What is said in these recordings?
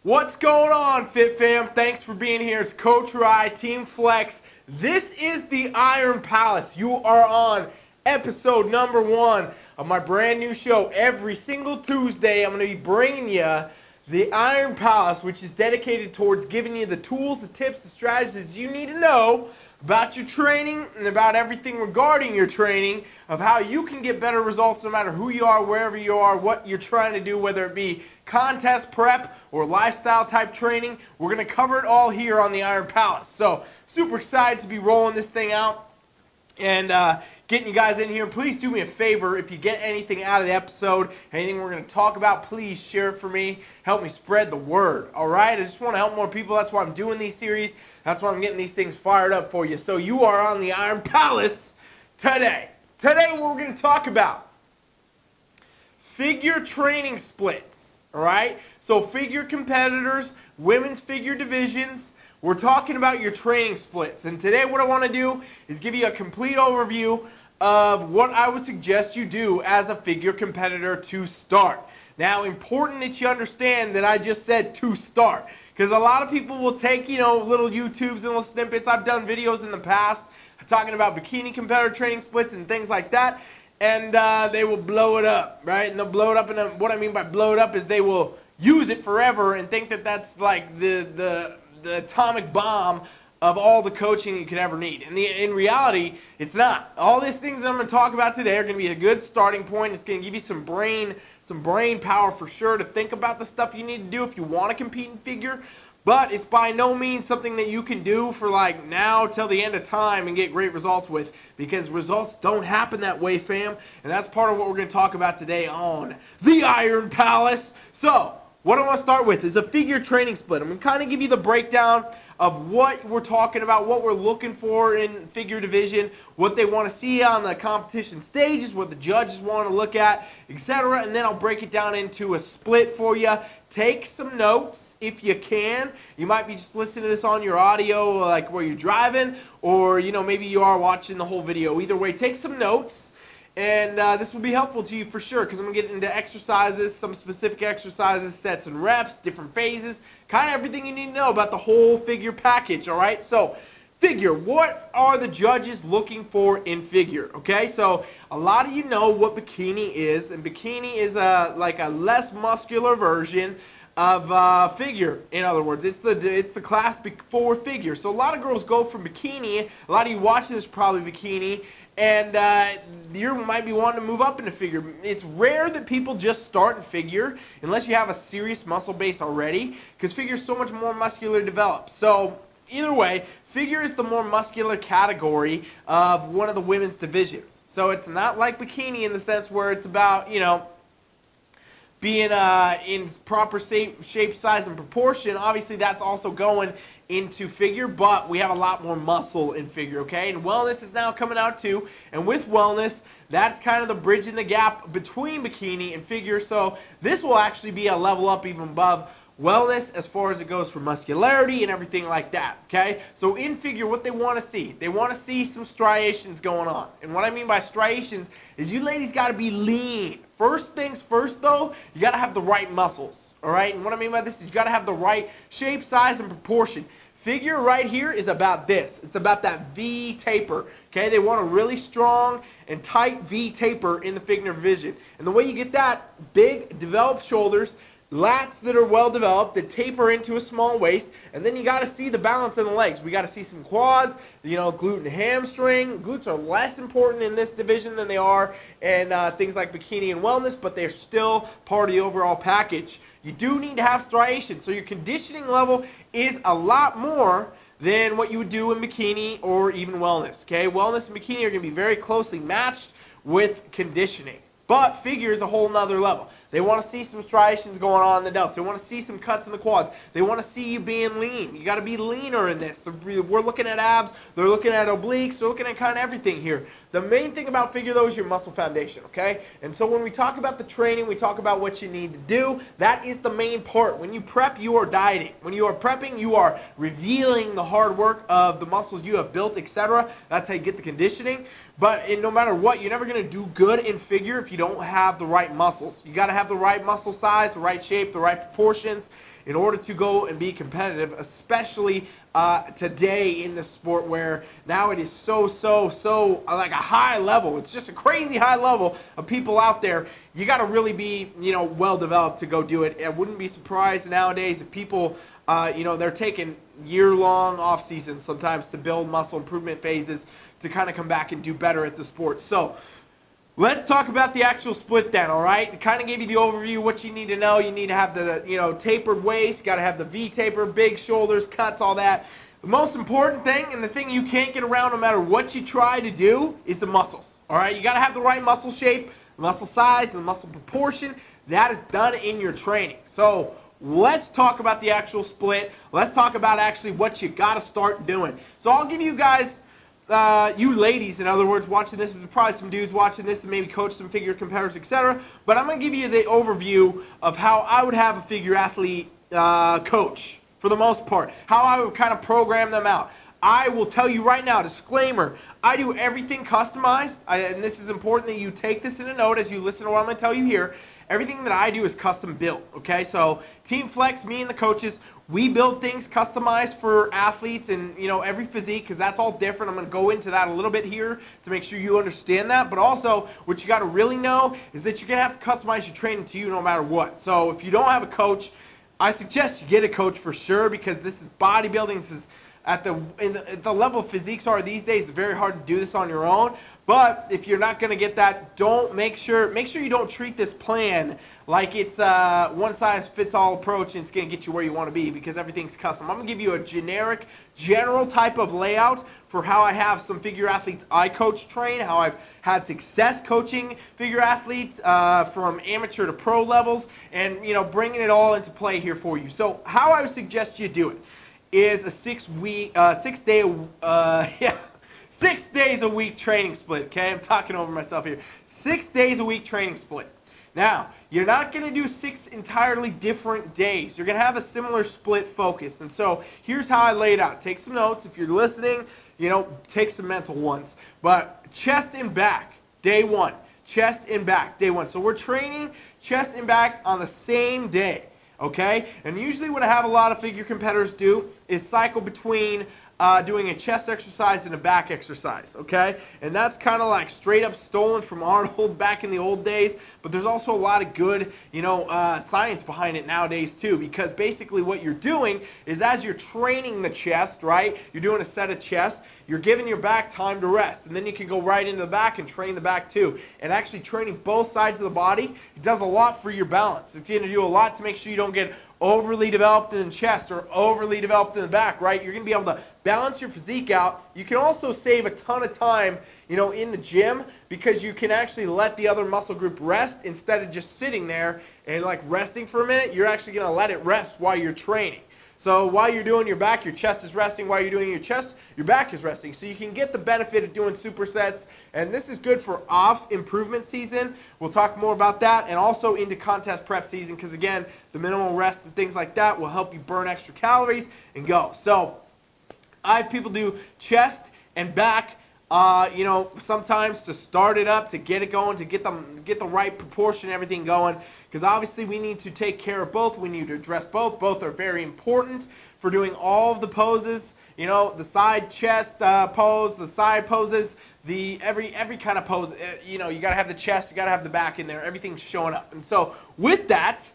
What's going on, Fit Fam? Thanks for being here. It's Coach Rye, Team Flex. This is the Iron Palace. You are on episode number 1 of my brand new show. Every single Tuesday, I'm going to be bringing you the Iron Palace, which is dedicated towards giving you the tools, the tips, the strategies you need to know about your training and about everything regarding your training, of how you can get better results no matter who you are, wherever you are, what you're trying to do, whether it be contest prep or lifestyle type training. We're going to cover it all here on the Iron Palace. So super excited to be rolling this thing out and getting you guys in here. Please do me a favor. If you get anything out of the episode, anything we're going to talk about, please share it for me. Help me spread the word, all right? I just want to help more people. That's why I'm doing these series. That's why I'm getting these things fired up for you. So you are on the Iron Palace today. Today what we're going to talk about, figure training splits, all right? So figure competitors, women's figure divisions. We're talking about your training splits, and today what I want to do is give you a complete overview of what I would suggest you do as a figure competitor to start. Now, important that you understand that I just said to start, because a lot of people will take, little YouTubes and little snippets. I've done videos in the past talking about bikini competitor training splits and things like that, and they will blow it up, right? And they'll blow it up, and what I mean by blow it up is they will use it forever and think that that's like the atomic bomb of all the coaching you could ever need. And in reality, it's not. All these things that I'm going to talk about today are going to be a good starting point. It's going to give you some brain power for sure to think about the stuff you need to do if you want to compete in figure. But it's by no means something that you can do for like now till the end of time and get great results with, because results don't happen that way, fam. And that's part of what we're going to talk about today on the Iron Palace. So what I want to start with is a figure training split. I'm going to kind of give you the breakdown of what we're talking about, what we're looking for in figure division, what they want to see on the competition stages, what the judges want to look at, etc. And then I'll break it down into a split for you. Take some notes if you can. You might be just listening to this on your audio, like where you're driving, or maybe you are watching the whole video. Either way, take some notes. And this will be helpful to you for sure, because I'm going to get into exercises, some specific exercises, sets and reps, different phases, kind of everything you need to know about the whole figure package, all right? So figure, what are the judges looking for in figure, okay? So a lot of you know what bikini is, and bikini is like a less muscular version of figure. In other words, it's the class before figure. So a lot of girls go from bikini, a lot of you watching this probably bikini, and you might be wanting to move up into figure. It's rare that people just start in figure unless you have a serious muscle base already, because figure is so much more muscular developed. So either way, figure is the more muscular category of one of the women's divisions. So it's not like bikini in the sense where it's about, being in proper shape, size, and proportion. Obviously, that's also going into figure, but we have a lot more muscle in figure, okay? And wellness is now coming out too, and with wellness, that's kind of the bridge in the gap between bikini and figure. So this will actually be a level up even above wellness as far as it goes for muscularity and everything like that, okay? So in figure, what they want to see, they want to see some striations going on. And what I mean by striations is you ladies got to be lean. First things first, though, you got to have the right muscles, all right? And what I mean by this is you got to have the right shape, size, and proportion. Figure right here is about this. It's about that V taper, okay? They want a really strong and tight V taper in the figure division. And the way you get that, big, developed shoulders, lats that are well developed, that taper into a small waist, and then you got to see the balance in the legs. We got to see some quads, glute and hamstring. Glutes are less important in this division than they are in things like bikini and wellness, but they're still part of the overall package. You do need to have striations, so your conditioning level is a lot more than what you would do in bikini or even wellness, okay? Wellness and bikini are going to be very closely matched with conditioning. But figure is a whole nother level. They want to see some striations going on in the delts. They want to see some cuts in the quads. They want to see you being lean. You got to be leaner in this. We're looking at abs. They're looking at obliques. They're looking at kind of everything here. The main thing about figure, though, is your muscle foundation, okay? And so when we talk about the training, we talk about what you need to do. That is the main part. When you prep, you are dieting. When you are prepping, you are revealing the hard work of the muscles you have built, etc. That's how you get the conditioning. But no matter what, you're never going to do good in figure if you don't have the right muscles. You got to have have the right muscle size, the right shape, the right proportions in order to go and be competitive, especially today in the sport where now it is so like a high level. It's just a crazy high level of people out there. You got to really be, well developed to go do it. I wouldn't be surprised nowadays if people, they're taking year-long off seasons sometimes to build muscle improvement phases to kind of come back and do better at the sport. So let's talk about the actual split then, all right? Kind of gave you the overview, what you need to know. You need to have the, tapered waist. You got to have the V taper, big shoulders, cuts, all that. The most important thing, and the thing you can't get around no matter what you try to do, is the muscles, all right? You got to have the right muscle shape, muscle size, and the muscle proportion. That is done in your training. So let's talk about the actual split. Let's talk about actually what you got to start doing. So I'll give you guys, you ladies, in other words, watching this, there's probably some dudes watching this and maybe coach some figure competitors, etc. But I'm going to give you the overview of how I would have a figure athlete coach for the most part, how I would kind of program them out. I will tell you right now, disclaimer, I do everything customized, and this is important that you take this in a note as you listen to what I'm going to tell you here. Everything that I do is custom built, okay? So Team Flex, me and the coaches, we build things customized for athletes and, every physique, because that's all different. I'm going to go into that a little bit here to make sure you understand that. But also, what you got to really know is that you're going to have to customize your training to you no matter what. So if you don't have a coach, I suggest you get a coach for sure, because this is bodybuilding. This is at the level of physiques are these days, it's very hard to do this on your own. But if you're not going to get that, make sure you don't treat this plan like it's a one-size-fits-all approach and it's going to get you where you want to be, because everything's custom. I'm going to give you a general type of layout for how I have some figure athletes I coach train, how I've had success coaching figure athletes from amateur to pro levels, and bringing it all into play here for you. So how I would suggest you do it is a 6 days a week training split, okay? I'm talking over myself here. 6 days a week training split. Now, you're not going to do 6 entirely different days. You're going to have a similar split focus. And so here's how I lay it out. Take some notes. If you're listening, take some mental ones. But chest and back, day 1. Chest and back, day 1. So we're training chest and back on the same day, okay? And usually what I have a lot of figure competitors do is cycle between doing a chest exercise and a back exercise, okay? And that's kind of like straight up stolen from Arnold back in the old days, but there's also a lot of good, science behind it nowadays too, because basically what you're doing is as you're training the chest, right, you're doing a set of chest, you're giving your back time to rest, and then you can go right into the back and train the back too. And actually training both sides of the body, it does a lot for your balance. It's going to do a lot to make sure you don't get overly developed in the chest or overly developed in the back, right? You're going to be able to balance your physique out. You can also save a ton of time, in the gym, because you can actually let the other muscle group rest instead of just sitting there and like resting for a minute. You're actually going to let it rest while you're training. So while you're doing your back, your chest is resting. While you're doing your chest, your back is resting. So you can get the benefit of doing supersets. And this is good for off improvement season. We'll talk more about that. And also into contest prep season, because again, the minimal rest and things like that will help you burn extra calories and go. So I have people do chest and back, sometimes to start it up, to get it going, to get the right proportion, everything going. Because obviously we need to take care of both. We need to address both. Both are very important for doing all of the poses. The side chest pose, the side poses, every kind of pose. You got to have the chest, you got to have the back in there. Everything's showing up. And so with that,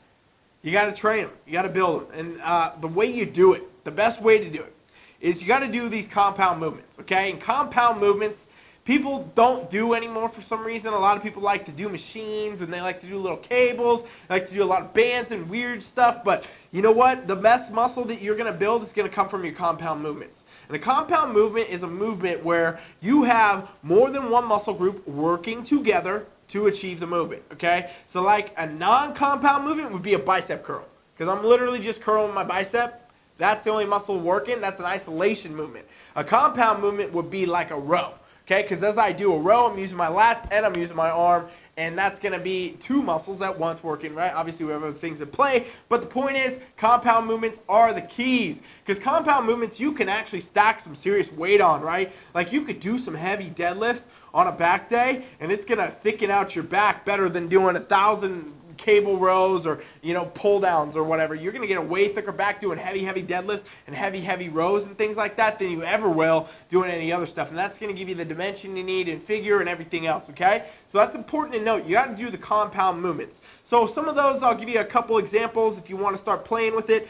you got to train them. You got to build them. And the way you do it, the best way to do it, is you got to do these compound movements. Okay, and compound movements, people don't do anymore for some reason. A lot of people like to do machines, and they like to do little cables. They like to do a lot of bands and weird stuff. But you know what? The best muscle that you're going to build is going to come from your compound movements. And a compound movement is a movement where you have more than one muscle group working together to achieve the movement. Okay? So like a non-compound movement would be a bicep curl, because I'm literally just curling my bicep. That's the only muscle working. That's an isolation movement. A compound movement would be like a row. Okay, because as I do a row, I'm using my lats and I'm using my arm, and that's going to be 2 muscles at once working, right? Obviously, we have other things at play, but the point is, compound movements are the keys, because compound movements, you can actually stack some serious weight on, right? Like, you could do some heavy deadlifts on a back day, and it's going to thicken out your back better than doing 1,000 cable rows or, pull downs or whatever, you're going to get a way thicker back doing heavy deadlifts and heavy rows and things like that than you ever will doing any other stuff. And that's going to give you the dimension you need in figure and everything else, okay? So that's important to note. You got to do the compound movements. So some of those, I'll give you a couple examples if you want to start playing with it.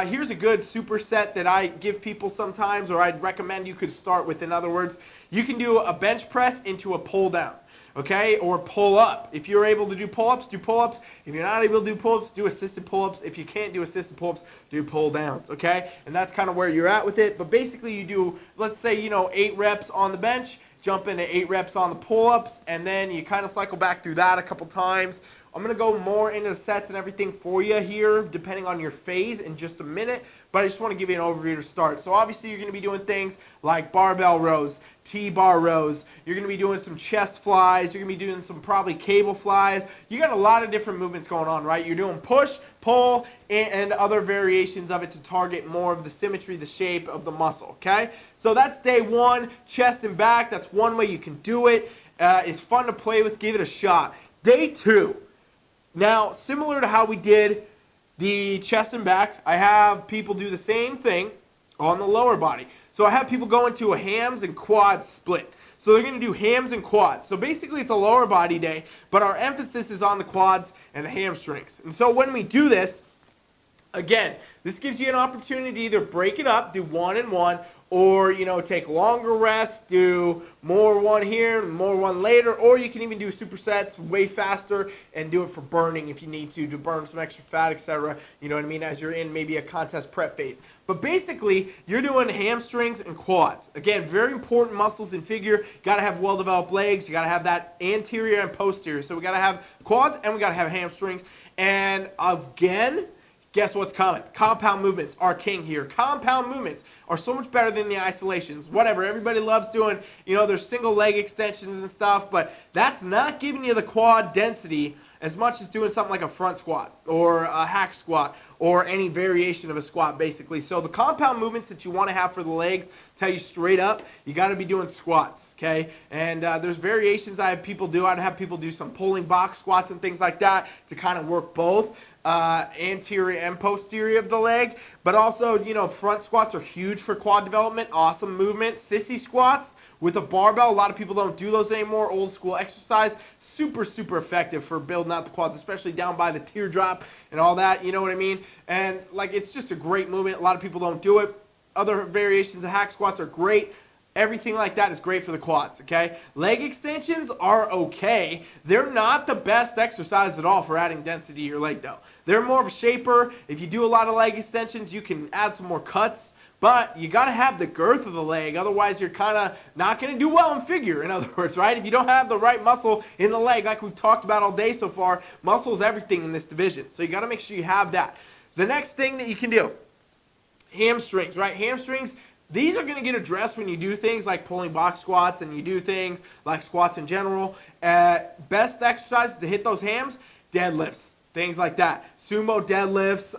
Here's a good superset that I give people sometimes, or I'd recommend you could start with. In other words, you can do a bench press into a pull down. Okay, or pull up. If you're able to do pull-ups, do pull-ups. If you're not able to do pull-ups, do assisted pull-ups. If you can't do assisted pull-ups, do pull-downs, okay? And that's kind of where you're at with it. But basically you do, let's say, 8 reps on the bench, jump into 8 reps on the pull-ups, and then you kind of cycle back through that a couple times. I'm going to go more into the sets and everything for you here, depending on your phase in just a minute, but I just want to give you an overview to start. So obviously you're going to be doing things like barbell rows, T-bar rows, you're going to be doing some chest flies, you're going to be doing some probably cable flies. You got a lot of different movements going on, right? You're doing push, pull, and other variations of it to target more of the symmetry, the shape of the muscle, okay? So that's day 1, chest and back. That's one way you can do it. It's fun to play with. Give it a shot. Day 2. Now, similar to how we did the chest and back, I have people do the same thing on the lower body. So I have people go into a hams and quads split. So they're going to do hams and quads. So basically it's a lower body day, but our emphasis is on the quads and the hamstrings. And so when we do this, again, this gives you an opportunity to either break it up, do 1 and 1, or, take longer rests, do more one here, more one later, or you can even do supersets way faster and do it for burning if you need to burn some extra fat, etc. You know what I mean, as you're in maybe a contest prep phase. But basically, you're doing hamstrings and quads. Again, very important muscles in figure. You got to have well-developed legs. You got to have that anterior and posterior. So we got to have quads and we got to have hamstrings. And again, guess what's coming? Compound movements are king here. Compound movements are so much better than the isolations. Whatever, everybody loves doing, their single leg extensions and stuff, but that's not giving you the quad density as much as doing something like a front squat or a hack squat or any variation of a squat, basically. So the compound movements that you want to have for the legs, tell you straight up, you got to be doing squats, okay? And there's variations I have people do. I'd have people do some pulling box squats and things like that to kind of work both. Anterior and posterior of the leg, but also, front squats are huge for quad development. Awesome movement. Sissy squats with a barbell. A lot of people don't do those anymore. Old school exercise. Super effective for building out the quads, especially down by the teardrop and all that. You know what I mean? And it's just a great movement. A lot of people don't do it. Other variations of hack squats are great. Everything like that is great for the quads, okay? Leg extensions are okay. They're not the best exercise at all for adding density to your leg, though. They're more of a shaper. If you do a lot of leg extensions, you can add some more cuts, but you got to have the girth of the leg. Otherwise, you're kind of not going to do well in figure, in other words, right? If you don't have the right muscle in the leg, like we've talked about all day so far, muscle is everything in this division. So you got to make sure you have that. The next thing that you can do, hamstrings, right? Hamstrings, these are going to get addressed when you do things like pulling box squats and you do things like squats in general. Best exercises to hit those hams, deadlifts, things like that. Sumo deadlifts.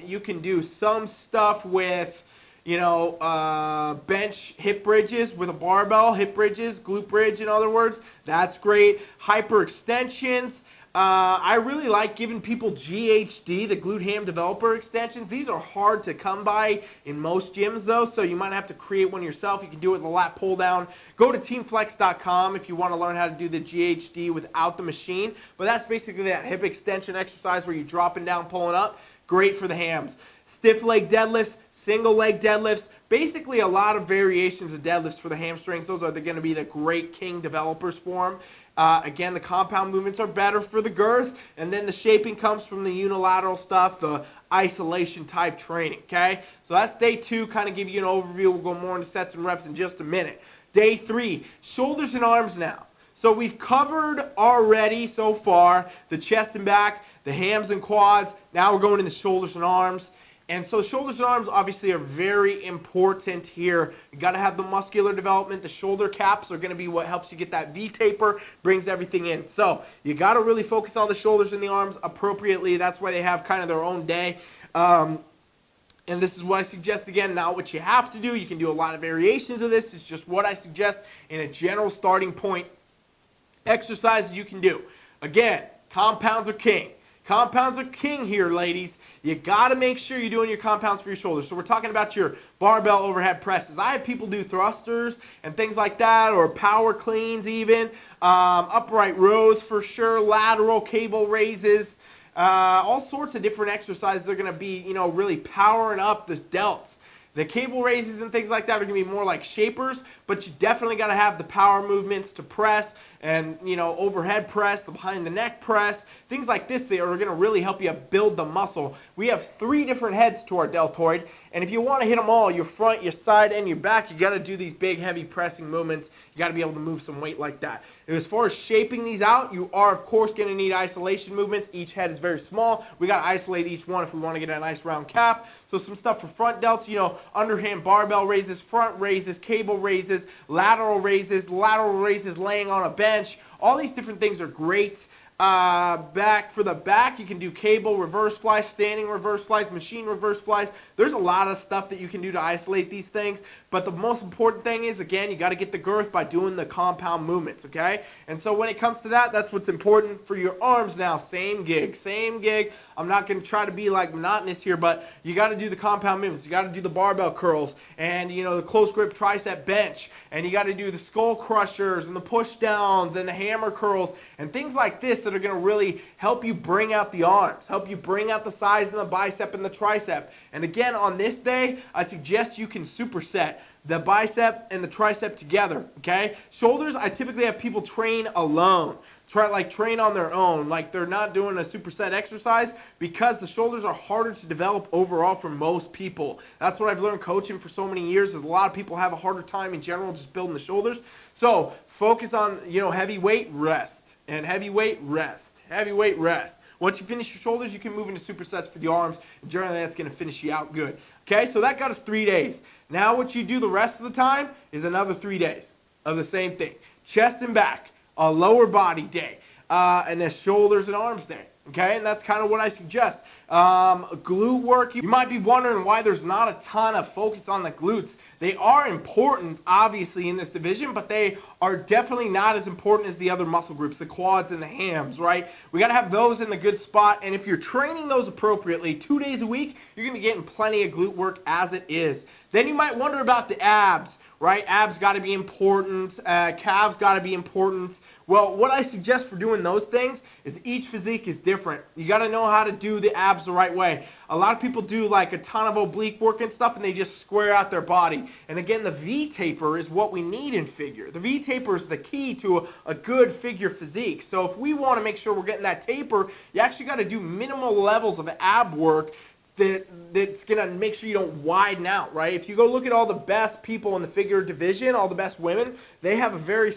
You can do some stuff with, bench hip bridges with a barbell, hip bridges, glute bridge in other words. That's great. Hyperextensions. I really like giving people GHD, the glute ham developer extensions. These are hard to come by in most gyms though, so you might have to create one yourself. You can do it with a lat pull down. Go to teamflex.com if you want to learn how to do the GHD without the machine. But that's basically that hip extension exercise where you're dropping down, pulling up. Great for the hams. Stiff leg deadlifts, single leg deadlifts, basically a lot of variations of deadlifts for the hamstrings. Those are going to be the great king developers for them. Again, the compound movements are better for the girth, and then the shaping comes from the unilateral stuff, the isolation type training, okay? So that's day 2, kind of give you an overview. We'll go more into sets and reps in just a minute. Day 3, shoulders and arms now. So we've covered already so far the chest and back, the hams and quads. Now we're going into shoulders and arms. And so shoulders and arms obviously are very important here. You got to have the muscular development. The shoulder caps are going to be what helps you get that V taper, brings everything in. So you got to really focus on the shoulders and the arms appropriately. That's why they have kind of their own day. And this is what I suggest, again, not what you have to do. You can do a lot of variations of this. It's just what I suggest in a general starting point. Exercises you can do. Again, compounds are king. Compounds are king here, ladies. You got to make sure you're doing your compounds for your shoulders. So we're talking about your barbell overhead presses. I have people do thrusters and things like that, or power cleans even, upright rows for sure, lateral cable raises, all sorts of different exercises. They're going to be, really powering up the delts. The cable raises and things like that are going to be more like shapers, but you definitely got to have the power movements to press and, overhead press, the behind the neck press, things like this that are going to really help you build the muscle. We have 3 different heads to our deltoid, and if you want to hit them all, your front, your side, and your back, you got to do these big, heavy pressing movements. You got to be able to move some weight like that. And as far as shaping these out, you are, of course, going to need isolation movements. Each head is very small. We got to isolate each one if we want to get a nice round cap. So some stuff for front delts, underhand barbell raises, front raises, cable raises, lateral raises laying on a bench. All these different things are great. Back for the back, you can do cable reverse flies, standing reverse flies, machine reverse flies. There's a lot of stuff that you can do to isolate these things, but the most important thing is, again, you got to get the girth by doing the compound movements, okay? And so when it comes to that, that's what's important for your arms now. Same gig. I'm not going to try to be like monotonous here, but you got to do the compound movements. You got to do the barbell curls and, the close grip tricep bench, and you got to do the skull crushers and the push downs and the hammer curls and things like this that are going to really help you bring out the arms, help you bring out the size in the bicep and the tricep. And again, on this day, I suggest you can superset the bicep and the tricep together, okay? Shoulders, I typically have people train alone. Train on their own, like they're not doing a superset exercise, because the shoulders are harder to develop overall for most people. That's what I've learned coaching for so many years, is a lot of people have a harder time in general just building the shoulders. So focus on, heavy weight, rest, and heavy weight, rest, heavy weight, rest. Once you finish your shoulders, you can move into supersets for the arms, and generally that's going to finish you out good. Okay, so that got us 3 days. Now what you do the rest of the time is another 3 days of the same thing. Chest and back, a lower body day, and then shoulders and arms day. Okay, and that's kind of what I suggest. Glute work, you might be wondering why there's not a ton of focus on the glutes. They are important, obviously, in this division, but they are definitely not as important as the other muscle groups, the quads and the hams, right? We got to have those in the good spot, and if you're training those appropriately 2 days a week, you're going to be getting plenty of glute work as it is. Then you might wonder about the abs, right? Abs got to be important, calves got to be important. Well, what I suggest for doing those things is each physique is different. You got to know how to do the abs the right way. A lot of people do like a ton of oblique work and stuff, and they just square out their body. And again, the V taper is what we need in figure. The V taper is the key to a good figure physique. So if we want to make sure we're getting that taper, you actually got to do minimal levels of ab work that's going to make sure you don't widen out, right? If you go look at all the best people in the figure division, all the best women, they have a very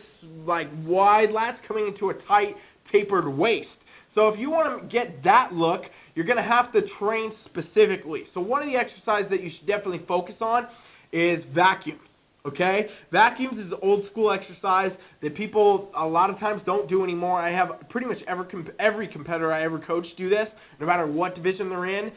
wide lats coming into a tight, tapered waist. So if you want to get that look, you're going to have to train specifically. So one of the exercises that you should definitely focus on is vacuums. Okay, vacuums is an old school exercise that people a lot of times don't do anymore. I have pretty much every competitor I ever coached do this, no matter what division they're in,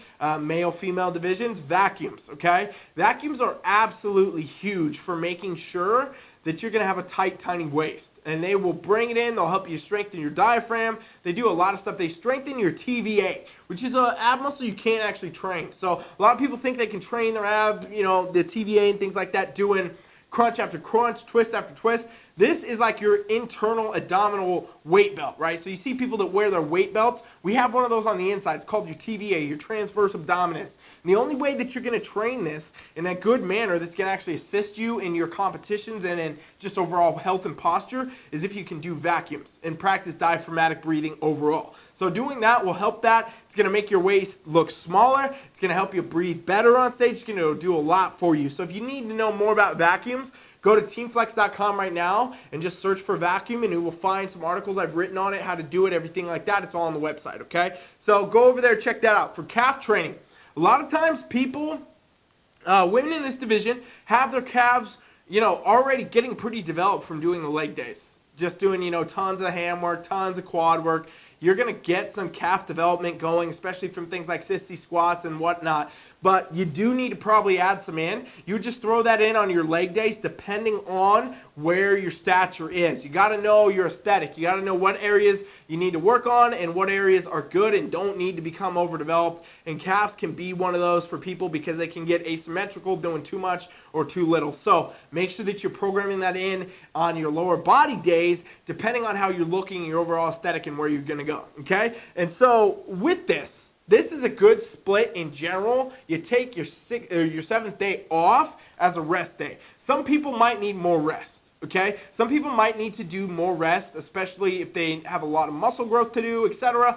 male, female divisions, vacuums, okay? Vacuums are absolutely huge for making sure that you're going to have a tight, tiny waist. And they will bring it in. They'll help you strengthen your diaphragm. They do a lot of stuff. They strengthen your TVA, which is an ab muscle you can't actually train. So a lot of people think they can train their ab, the TVA and things like that, doing crunch after crunch, twist after twist. This is like your internal abdominal weight belt, right? So you see people that wear their weight belts. We have one of those on the inside. It's called your TVA, your transverse abdominis. And the only way that you're going to train this in a good manner that's going to actually assist you in your competitions and in just overall health and posture is if you can do vacuums and practice diaphragmatic breathing overall. So doing that will help that. It's going to make your waist look smaller. It's going to help you breathe better on stage. It's going to do a lot for you. So if you need to know more about vacuums, go to teamflex.com right now and just search for vacuum, and you will find some articles I've written on it, how to do it, everything like that. It's all on the website, okay? So go over there, check that out. For calf training, a lot of times people, women in this division, have their calves, already getting pretty developed from doing the leg days. Just doing, tons of ham work, tons of quad work. You're going to get some calf development going, especially from things like sissy squats and whatnot. But you do need to probably add some in. You just throw that in on your leg days depending on where your stature is. You got to know your aesthetic. You got to know what areas you need to work on and what areas are good and don't need to become overdeveloped. And calves can be one of those for people because they can get asymmetrical doing too much or too little. So make sure that you're programming that in on your lower body days, depending on how you're looking, your overall aesthetic, and where you're going to go. Okay? And so with this is a good split in general. You take your 7th day off as a rest day. Some people might need more rest. Okay, some people might need to do more rest, especially if they have a lot of muscle growth to do, etc.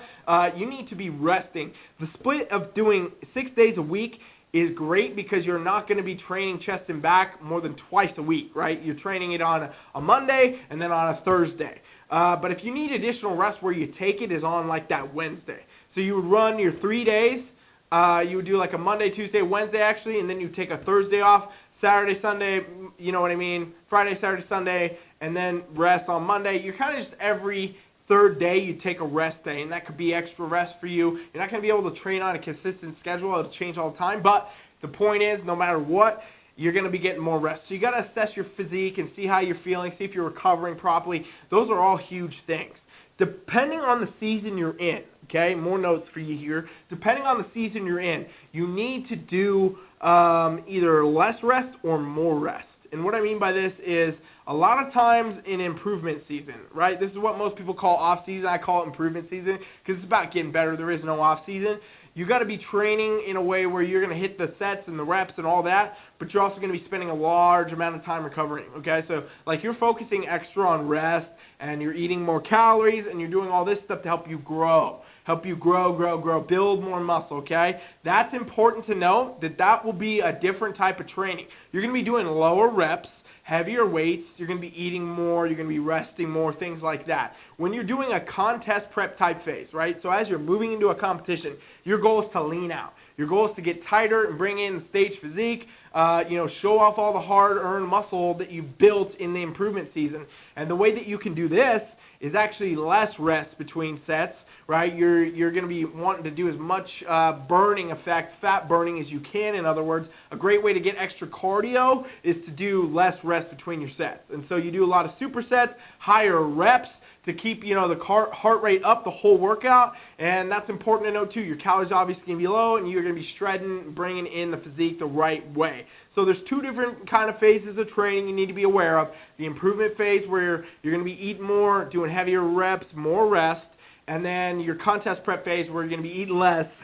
You need to be resting. The split of doing 6 days a week is great because you're not going to be training chest and back more than twice a week, right? You're training it on a Monday and then on a Thursday. But if you need additional rest, where you take it is on like that Wednesday. So you would run your 3 days. You would do like a Monday, Tuesday, Wednesday actually, and then you take a Thursday off, Saturday, Sunday, you know what I mean, Friday, Saturday, Sunday, and then rest on Monday. You're kind of just every third day you take a rest day, and that could be extra rest for you. You're not going to be able to train on a consistent schedule. It'll change all the time, but the point is, no matter what, you're going to be getting more rest. So you got to assess your physique and see how you're feeling, see if you're recovering properly. Those are all huge things. Depending on the season you're in, okay, more notes for you here. Depending on the season you're in, you need to do either less rest or more rest. And what I mean by this is a lot of times in improvement season, right? This is what most people call off season. I call it improvement season because it's about getting better. There is no off season. You got to be training in a way where you're going to hit the sets and the reps and all that, but you're also going to be spending a large amount of time recovering, okay? So like you're focusing extra on rest and you're eating more calories and you're doing all this stuff to help you grow. Help you grow, build more muscle, okay? That's important to know that will be a different type of training. You're going to be doing lower reps, heavier weights, you're going to be eating more, you're going to be resting more, things like that. When you're doing a contest prep type phase, right? So as you're moving into a competition, your goal is to lean out. Your goal is to get tighter and bring in the stage physique, show off all the hard-earned muscle that you built in the improvement season. And the way that you can do this is actually less rest between sets, right? You're going to be wanting to do as much burning effect, fat burning as you can. In other words, a great way to get extra cardio is to do less rest between your sets. And so you do a lot of supersets, higher reps to keep, the heart rate up the whole workout. And that's important to know too. Your calories obviously going to be low and you're going to be shredding, bringing in the physique the right way. So there's two different kind of phases of training you need to be aware of. The improvement phase where you're going to be eating more, doing heavier reps, more rest. And then your contest prep phase where you're going to be eating less,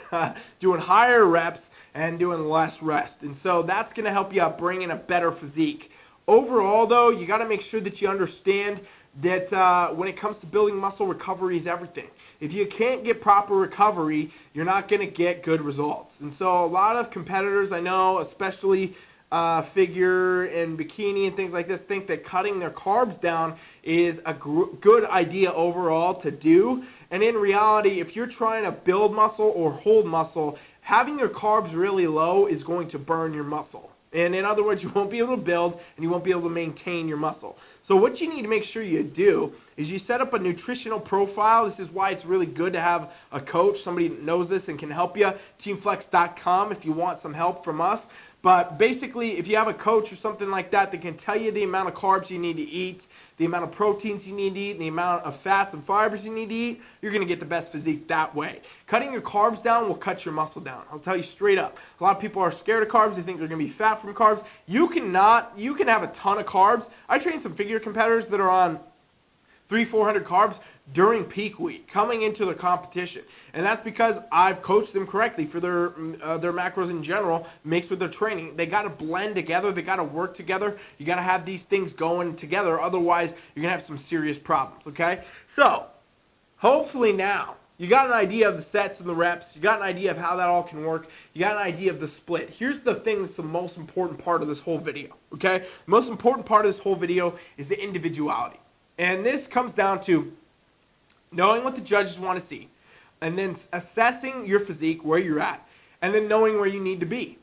doing higher reps, and doing less rest. And so that's going to help you out bring in a better physique. Overall, though, you got to make sure that you understand that when it comes to building muscle, recovery is everything. If you can't get proper recovery, you're not going to get good results. And so a lot of competitors I know, especially figure and bikini and things like this, think that cutting their carbs down is a good idea overall to do. And in reality, if you're trying to build muscle or hold muscle, having your carbs really low is going to burn your muscle. And in other words, you won't be able to build and you won't be able to maintain your muscle. So what you need to make sure you do is you set up a nutritional profile. This is why it's really good to have a coach, somebody that knows this and can help you. TeamFlex.com if you want some help from us. But basically, if you have a coach or something like that that can tell you the amount of carbs you need to eat, the amount of proteins you need to eat, and the amount of fats and fibers you need to eat, you're going to get the best physique that way. Cutting your carbs down will cut your muscle down. I'll tell you straight up. A lot of people are scared of carbs. They think they're going to be fat from carbs. You can have a ton of carbs. I train some figure competitors that are on 300-400 carbs during peak week, coming into the competition. And that's because I've coached them correctly for their macros in general, mixed with their training. They got to blend together. They got to work together. You got to have these things going together. Otherwise, you're going to have some serious problems, okay? So, hopefully now, you got an idea of the sets and the reps. You got an idea of how that all can work. You got an idea of the split. Here's the thing that's the most important part of this whole video, okay? The most important part of this whole video is the individuality. And this comes down to knowing what the judges want to see, and then assessing your physique, where you're at, and then knowing where you need to be.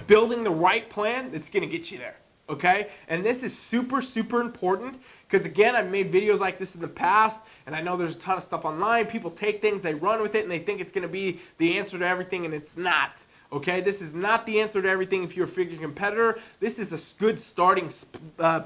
Building the right plan that's going to get you there, okay? And this is super, super important because, again, I've made videos like this in the past, and I know there's a ton of stuff online. People take things, they run with it, and they think it's going to be the answer to everything, and it's not. Okay, this is not the answer to everything if you're a figure competitor. This is a good starting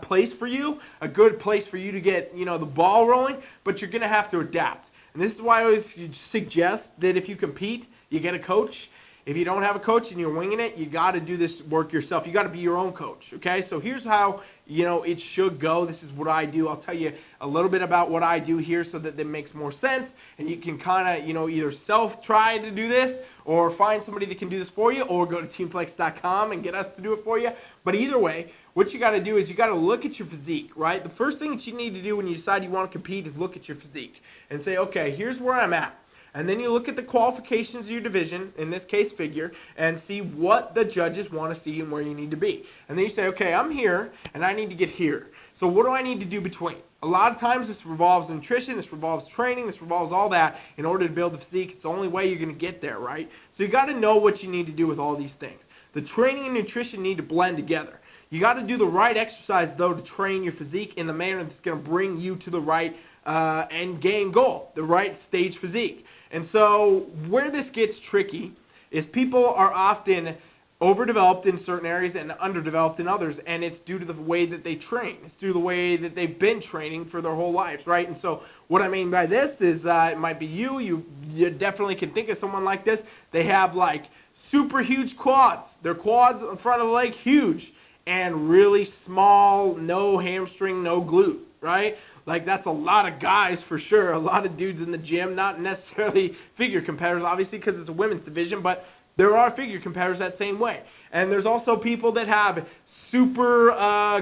place for you, a good place for you to get, the ball rolling, but you're going to have to adapt. And this is why I always suggest that if you compete, you get a coach. If you don't have a coach and you're winging it, you got to do this work yourself. You got to be your own coach, okay? So here's how, it should go. This is what I do. I'll tell you a little bit about what I do here so that it makes more sense, and you can kind of, either self-try to do this or find somebody that can do this for you, or go to teamflex.com and get us to do it for you. But either way, what you got to do is you got to look at your physique, right? The first thing that you need to do when you decide you want to compete is look at your physique and say, okay, here's where I'm at. And then you look at the qualifications of your division, in this case figure, and see what the judges want to see and where you need to be. And then you say, okay, I'm here, and I need to get here. So what do I need to do between? A lot of times this revolves nutrition, this revolves training, this revolves all that in order to build the physique. It's the only way you're going to get there, right? So you got to know what you need to do with all these things. The training and nutrition need to blend together. You got to do the right exercise, though, to train your physique in the manner that's going to bring you to the right end game goal, the right stage physique. And so where this gets tricky is people are often overdeveloped in certain areas and underdeveloped in others, and it's due to the way that they train. It's due to the way that they've been training for their whole lives, right? And so what I mean by this is it might be you definitely can think of someone like this. They have like super huge quads. Their quads in front of the leg, huge, and really small, no hamstring, no glute, right? Like, that's a lot of guys for sure, a lot of dudes in the gym, not necessarily figure competitors, obviously, because it's a women's division, but there are figure competitors that same way. And there's also people that have super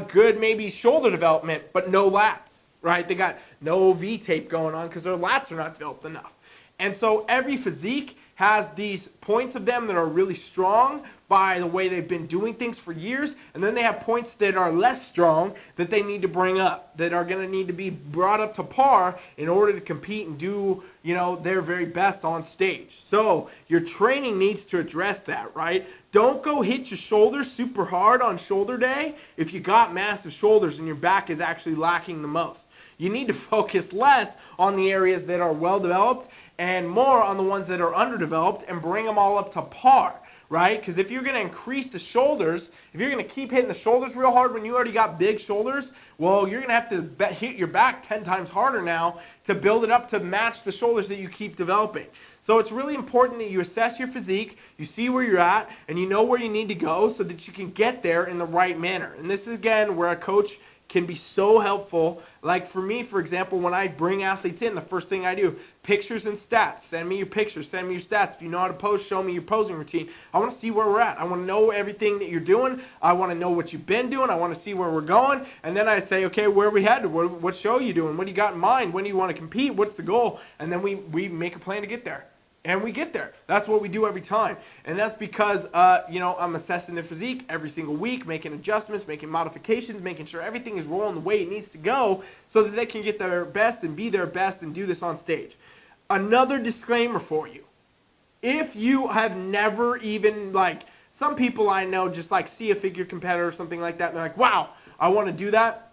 good, maybe shoulder development, but no lats, right? They got no V-tape going on because their lats are not developed enough. And so every physique has these points of them that are really strong by the way they've been doing things for years, and then they have points that are less strong that they need to bring up, that are going to need to be brought up to par in order to compete and do, their very best on stage. So your training needs to address that, right? Don't go hit your shoulders super hard on shoulder day if you got massive shoulders and your back is actually lacking the most. You need to focus less on the areas that are well developed and more on the ones that are underdeveloped and bring them all up to par, right? Because if you're going to increase the shoulders, if you're going to keep hitting the shoulders real hard when you already got big shoulders, well, you're going to have to hit your back 10 times harder now to build it up to match the shoulders that you keep developing. So it's really important that you assess your physique, you see where you're at, and you know where you need to go so that you can get there in the right manner. And this is, again, where a coach can be so helpful. Like for me, for example, when I bring athletes in, the first thing I do, pictures and stats. Send me your pictures, send me your stats. If you know how to pose, show me your posing routine. I want to see where we're at. I want to know everything that you're doing. I want to know what you've been doing. I want to see where we're going. And then I say, okay, where are we headed? What show are you doing? What do you got in mind? When do you want to compete? What's the goal? And then we make a plan to get there. And we get there. That's what we do every time. And that's because, I'm assessing their physique every single week, making adjustments, making modifications, making sure everything is rolling the way it needs to go so that they can get their best and be their best and do this on stage. Another disclaimer for you. If you have never even, some people I know just see a figure competitor or something like that, and they're like, wow, I want to do that.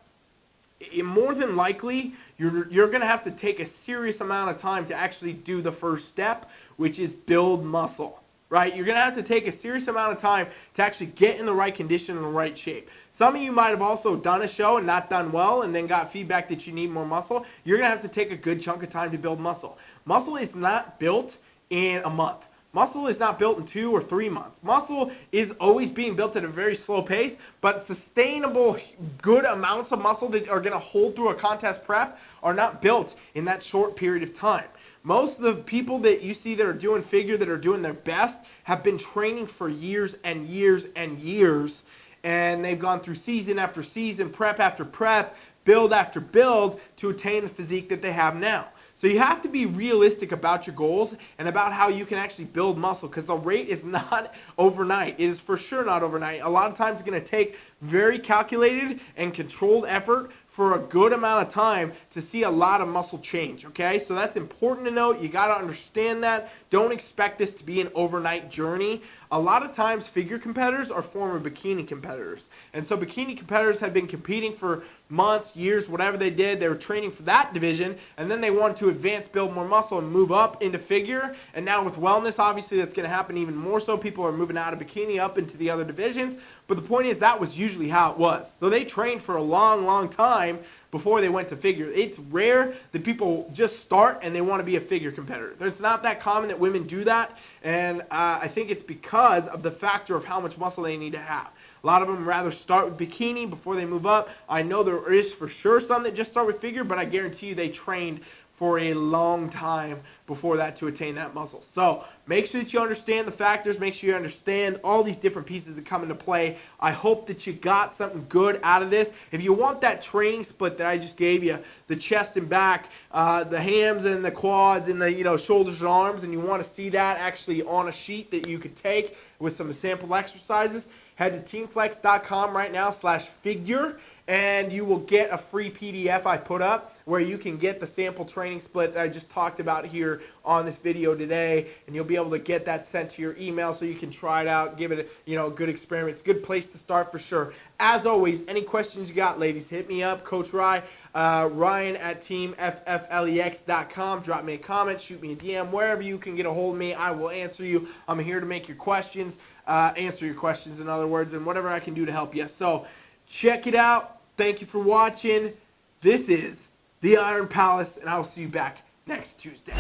More than likely, you're going to have to take a serious amount of time to actually do the first step, which is build muscle, right? You're going to have to take a serious amount of time to actually get in the right condition and the right shape. Some of you might have also done a show and not done well and then got feedback that you need more muscle. You're going to have to take a good chunk of time to build muscle. Muscle is not built in a month. Muscle is not built in 2 or 3 months. Muscle is always being built at a very slow pace, but sustainable, good amounts of muscle that are going to hold through a contest prep are not built in that short period of time. Most of the people that you see that are doing figure, that are doing their best, have been training for years and years and years, and they've gone through season after season, prep after prep, build after build to attain the physique that they have now. So you have to be realistic about your goals and about how you can actually build muscle, because the rate is not overnight. It is for sure not overnight. A lot of times it's going to take very calculated and controlled effort for a good amount of time to see a lot of muscle change, okay? So that's important to note. You got to understand that. Don't expect this to be an overnight journey. A lot of times figure competitors are former bikini competitors. And so bikini competitors had been competing for months, years, whatever they did. They were training for that division, and then they wanted to advance, build more muscle, and move up into figure. And now with wellness, obviously that's going to happen even more so. People are moving out of bikini up into the other divisions. But the point is, that was usually how it was. So they trained for a long, long time before they went to figure. It's rare that people just start and they want to be a figure competitor. It's not that common that women do that, and I think it's because of the factor of how much muscle they need to have. A lot of them rather start with bikini before they move up. I know there is for sure some that just start with figure, but I guarantee you they trained for a long time before that to attain that muscle. So make sure that you understand the factors. Make sure you understand all these different pieces that come into play. I hope that you got something good out of this. If you want that training split that I just gave you, the chest and back, the hams and the quads and the shoulders and arms, and you want to see that actually on a sheet that you could take with some sample exercises, head to teamflex.com right now /figure, and you will get a free PDF I put up where you can get the sample training split that I just talked about here on this video today, and you'll be able to get that sent to your email so you can try it out, give it a good experiment. It's a good place to start for sure. As always, any questions you got, ladies, hit me up, Coach Ryan at teamfflex.com. Drop me a comment, shoot me a DM, wherever you can get a hold of me, I will answer you. I'm here to make your questions, answer your questions, in other words, and whatever I can do to help you. So check it out. Thank you for watching. This is the Iron Palace, and I will see you back next Tuesday.